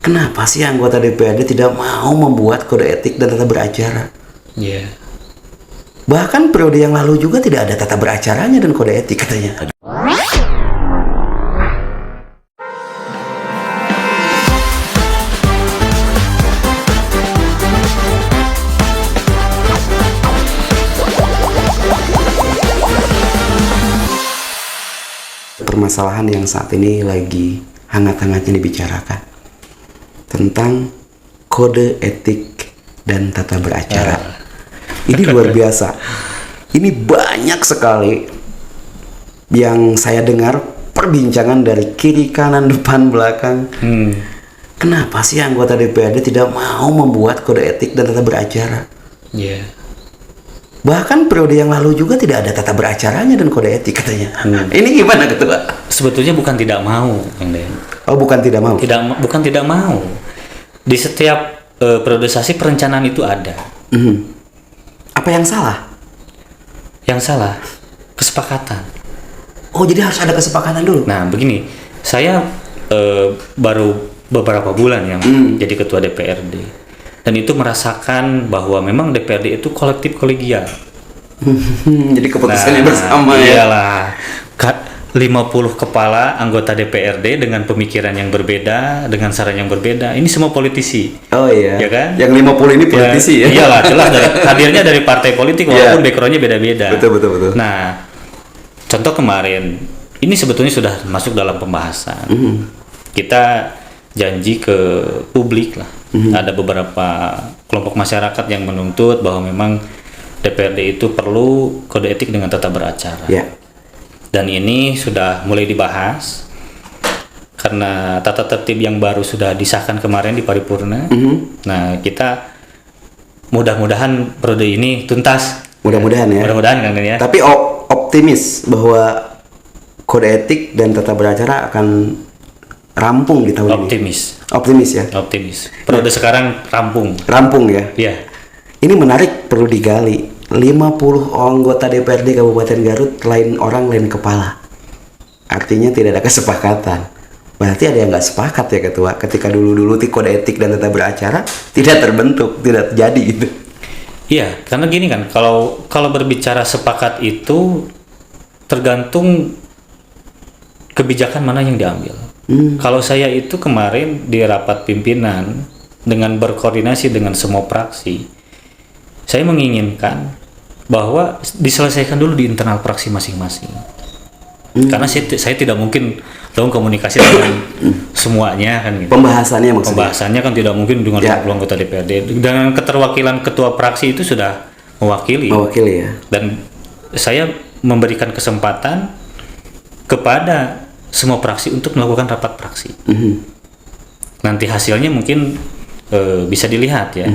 Kenapa sih anggota DPRD tidak mau membuat kode etik dan tata beracara? Iya. Bahkan periode yang lalu juga tidak ada tata beracaranya dan kode etik katanya. Permasalahan yang saat ini lagi hangat-hangatnya dibicarakan tentang kode etik dan tata beracara. Ini luar biasa. Ini banyak sekali yang saya dengar perbincangan dari kiri, kanan, depan, belakang. Kenapa sih anggota DPRD tidak mau membuat kode etik dan tata beracara? Iya. Bahkan periode yang lalu juga tidak ada tata beracaranya dan kode etik katanya. Ini gimana Ketua? Sebetulnya bukan tidak mau, Kang Den. Oh, bukan tidak mau. Bukan tidak mau. Di setiap priorisasi perencanaan itu ada. Apa yang salah? Yang salah kesepakatan. Oh, jadi harus ada kesepakatan dulu. Nah, begini, saya baru beberapa bulan yang jadi ketua DPRD, dan itu merasakan bahwa memang DPRD itu kolektif kolegial. Jadi keputusannya bersama ya. Iyalah. 50 kepala anggota DPRD dengan pemikiran yang berbeda, dengan saran yang berbeda. Ini semua politisi. Oh iya. Ya kan? Yang 50 ini politisi ya. Iyalah, jelas hadirnya dari partai politik walaupun backgroundnya beda-beda. Betul. Nah, contoh kemarin, ini sebetulnya sudah masuk dalam pembahasan. Kita janji ke publik lah. Ada beberapa kelompok masyarakat yang menuntut bahwa memang DPRD itu perlu kode etik dengan tata beracara. Ya. Dan ini sudah mulai dibahas karena tata tertib yang baru sudah disahkan kemarin di paripurna. Nah, kita mudah-mudahan periode ini tuntas. Mudah-mudahan ya. Mudah-mudahan kan ya. Tapi optimis bahwa kode etik dan tata beracara akan rampung di tahun ini. Optimis ya. Optimis. Periode sekarang rampung. Rampung ya. Iya. Ini menarik, perlu digali. 50 anggota DPRD Kabupaten Garut, lain orang lain kepala. Artinya tidak ada kesepakatan. Berarti ada yang nggak sepakat ya Ketua. Ketika dulu-dulu kode etik dan tata beracara tidak terbentuk, tidak jadi gitu. Iya, karena gini kan, kalau berbicara sepakat itu tergantung kebijakan mana yang diambil. Kalau saya itu kemarin di rapat pimpinan dengan berkoordinasi dengan semua fraksi, saya menginginkan bahwa diselesaikan dulu di internal fraksi masing-masing. Karena saya tidak mungkin dong komunikasi dengan semuanya kan gitu. Pembahasannya maksudnya. Pembahasannya kan tidak mungkin dengan 20 anggota DPRD. Dengan keterwakilan ketua fraksi itu sudah mewakili ya. Dan saya memberikan kesempatan kepada semua fraksi untuk melakukan rapat fraksi. Nanti hasilnya mungkin bisa dilihat ya.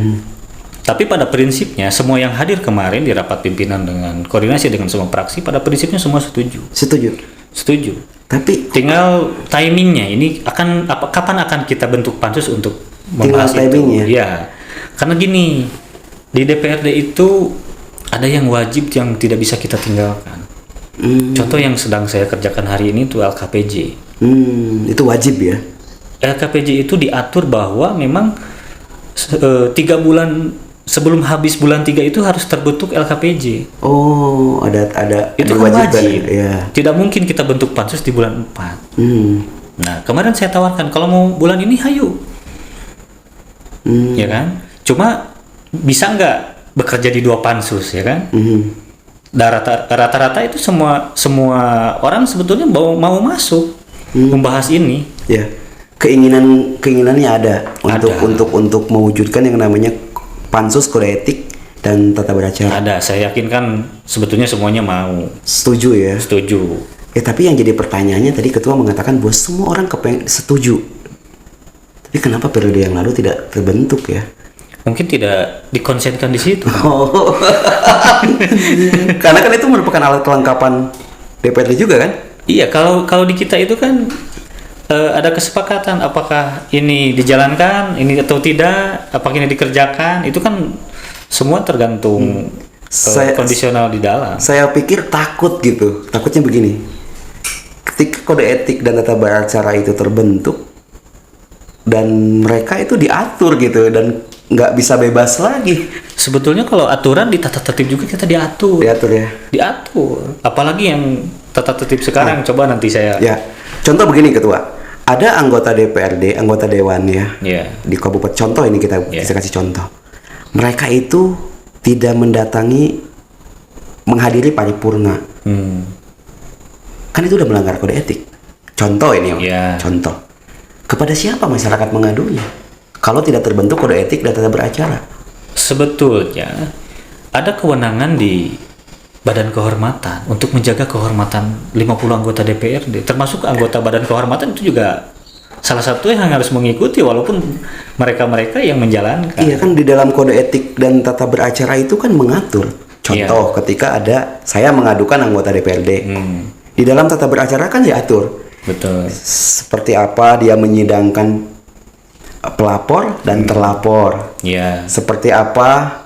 Tapi pada prinsipnya semua yang hadir kemarin di rapat pimpinan dengan koordinasi dengan semua fraksi pada prinsipnya semua setuju. Setuju. Tapi tinggal timingnya ini kapan akan kita bentuk pansus untuk membahas itu? Ya, karena gini, di DPRD itu ada yang wajib yang tidak bisa kita tinggalkan. Contoh yang sedang saya kerjakan hari ini itu LKPJ. Itu wajib ya? LKPJ itu diatur bahwa memang 3 bulan sebelum habis bulan 3 itu harus terbentuk LKPJ. Oh, ada itu kan wajib. Ya. Tidak mungkin kita bentuk pansus di bulan 4. Nah, kemarin saya tawarkan kalau mau bulan ini hayu. Ya kan? Cuma bisa nggak bekerja di 2 pansus ya kan? Rata-rata itu semua orang sebetulnya mau masuk membahas ini. Ya. Keinginannya ada untuk mewujudkan yang namanya pansus kode etik dan tata beracara. Ada, saya yakin kan sebetulnya semuanya mau. Setuju ya? Setuju. Tapi yang jadi pertanyaannya tadi Ketua mengatakan bahwa semua orang setuju. Tapi kenapa periode yang lalu tidak terbentuk ya? Mungkin tidak dikonsenkan di situ. Oh. Karena kan itu merupakan alat kelengkapan DPRD juga kan? Iya, kalau di kita itu kan ada kesepakatan apakah ini dijalankan, ini atau tidak, apakah ini dikerjakan, itu kan semua tergantung kondisional di dalam. Saya pikir takutnya begini, ketika kode etik dan tata beracara itu terbentuk, dan mereka itu diatur gitu dan nggak bisa bebas lagi. Sebetulnya kalau aturan di tata tertib juga kita diatur. Diatur ya. Diatur. Apalagi yang tata tertib sekarang, coba nanti saya. Ya, contoh begini Ketua, ada anggota DPRD, anggota Dewan ya, Ya. di Kabupaten, contoh ini kita bisa kasih contoh. Mereka itu tidak mendatangi, menghadiri paripurna. Kan itu udah melanggar kode etik. Contoh ini, Ya. contoh. Kepada siapa masyarakat mengadunya? Kalau tidak terbentuk kode etik dan tata beracara. Sebetulnya ada kewenangan di Badan Kehormatan untuk menjaga kehormatan 50 anggota DPRD, termasuk anggota Badan Kehormatan itu juga salah satu yang harus mengikuti walaupun mereka-mereka yang menjalankan. Iya kan, di dalam kode etik dan tata beracara itu kan mengatur. Contoh ketika ada saya mengadukan anggota DPRD. Di dalam tata beracara kan diatur. Betul. Seperti apa dia menyidangkan pelapor dan terlapor. Ya. Seperti apa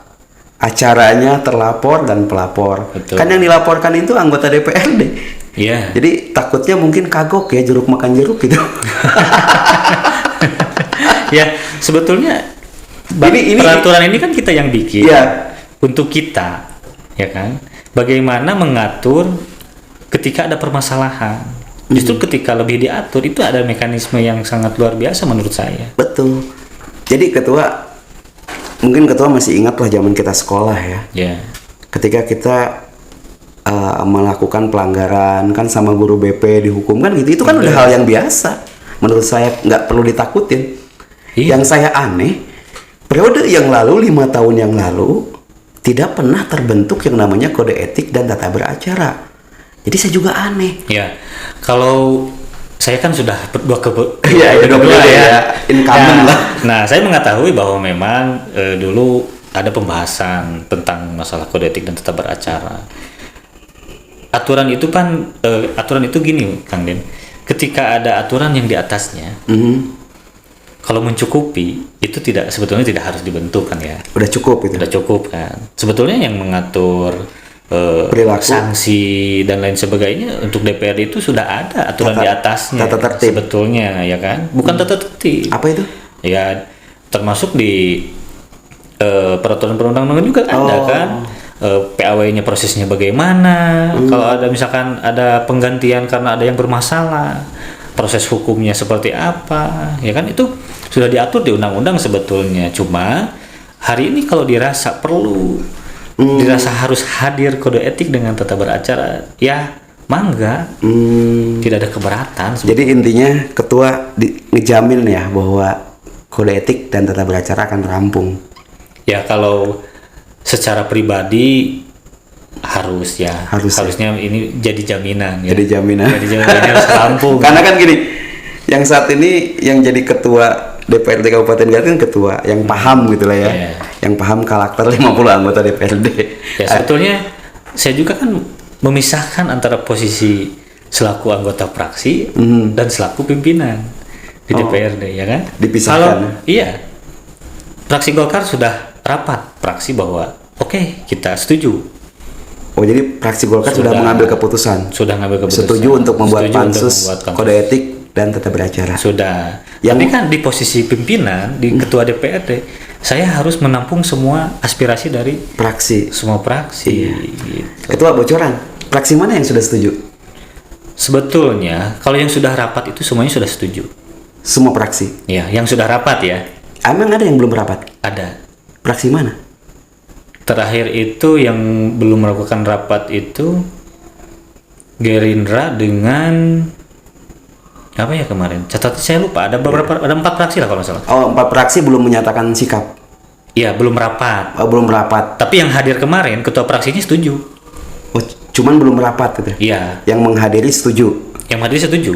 acaranya terlapor dan pelapor. Betul. Kan yang dilaporkan itu anggota DPRD. Iya. Jadi takutnya mungkin kagok ya, jeruk makan jeruk gitu. Ya, sebetulnya Ini- peraturan ini kan kita yang bikin. Iya. Untuk kita, ya kan? Bagaimana mengatur ketika ada permasalahan. Justru ketika lebih diatur itu ada mekanisme yang sangat luar biasa menurut saya. Betul. Jadi Ketua, mungkin Ketua masih ingat lah zaman kita sekolah ya. Ya. Ketika kita melakukan pelanggaran kan sama guru BP dihukum kan gitu, itu kan udah hal yang biasa. Menurut saya nggak perlu ditakutin. Iya. Yang saya aneh, periode yang lalu 5 tahun yang lalu tidak pernah terbentuk yang namanya kode etik dan tata beracara. Jadi saya juga aneh. Ya. Kalau saya kan sudah berdua Iya, kedua kedua ya, incumbent lah. Nah, saya mengetahui bahwa memang dulu ada pembahasan tentang masalah kode etik dan tata beracara. Aturan itu kan aturan itu gini, Kang Den. Ketika ada aturan yang di atasnya, kalau mencukupi itu sebetulnya tidak harus dibentuk kan ya. Udah cukup itu. Sudah cukup kan. Sebetulnya yang mengatur Perilaku. sanksi dan lain sebagainya untuk DPRD itu sudah ada aturan Tata- di atasnya. tata tertib. Sebetulnya ya kan, bukan tata tertib. Apa itu? Ya termasuk di peraturan perundang-undangan juga ada kan. PAW-nya prosesnya bagaimana, kalau ada misalkan ada penggantian karena ada yang bermasalah, proses hukumnya seperti apa, ya kan itu sudah diatur di undang-undang sebetulnya. Cuma hari ini kalau dirasa perlu, dirasa harus hadir kode etik dengan tata beracara, ya mangga, tidak ada keberatan. Jadi intinya Ketua ngejamin ya bahwa kode etik dan tata beracara akan rampung. Ya kalau secara pribadi harusnya ini jadi jaminan ya. Jadi jaminan. Jadi jaminannya harus rampung. Karena kan gini, yang saat ini yang jadi ketua DPRD Kabupaten Garut kan ketua yang paham gitu lah ya. Iya. Yang paham karakter 50 anggota DPRD. Ya sebetulnya saya juga kan memisahkan antara posisi selaku anggota fraksi dan selaku pimpinan di DPRD ya kan. Dipisahkan. Kalau iya, fraksi Golkar sudah rapat fraksi bahwa oke, kita setuju. Oh jadi fraksi Golkar sudah mengambil keputusan. Sudah ngambil keputusan. Setuju untuk membuat Setuju untuk pansus membuat pansus. kode etik dan tata beracara. Sudah. Yang- Tapi kan di posisi pimpinan, di ketua DPRD, saya harus menampung semua aspirasi dari Fraksi. semua fraksi. Iya. Gitu. Ketua bocoran. Fraksi mana yang sudah setuju? Sebetulnya kalau yang sudah rapat itu semuanya sudah setuju. Semua fraksi. Ya, yang sudah rapat ya. Emang ada yang belum rapat? Ada. Fraksi mana? Terakhir itu yang belum melakukan rapat itu Gerindra dengan apa ya kemarin? Catat saya lupa. Ada beberapa, ada 4 fraksi lah kalau nggak salah. Oh, 4 fraksi belum menyatakan sikap. Iya, belum rapat. Oh, belum rapat. Tapi yang hadir kemarin ketua fraksinya setuju. Oh, cuman belum rapat gitu. Iya, Yang menghadiri setuju. yang hadir setuju.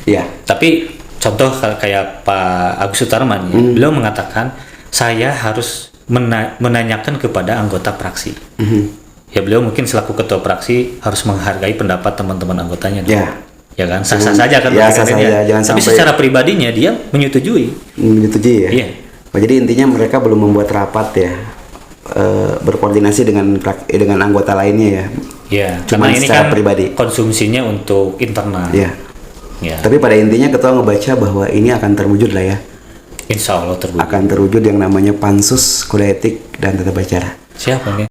Iya. Tapi contoh kayak Pak Agus Sutarman ya, beliau mengatakan saya harus menanyakan kepada anggota fraksi. Ya beliau mungkin selaku ketua fraksi harus menghargai pendapat teman-teman anggotanya. dong. Ya. Ya kan, sah-sah saja kan. Ya, pendekatannya. sah-sah saja. Jangan Tapi sampai- secara pribadinya dia menyetujui. Menyetujui ya. Iya. Oh, jadi intinya mereka belum membuat rapat ya. Berkoordinasi dengan anggota lainnya ya. Ya, Cuman karena ini secara kan pribadi. konsumsinya untuk internal. Iya. Ya. Tapi pada intinya ketua ngebaca bahwa ini akan terwujud lah ya. Insya Allah terwujud. Akan terwujud yang namanya Pansus Kode Etik dan Tata Cara. Siapa nih?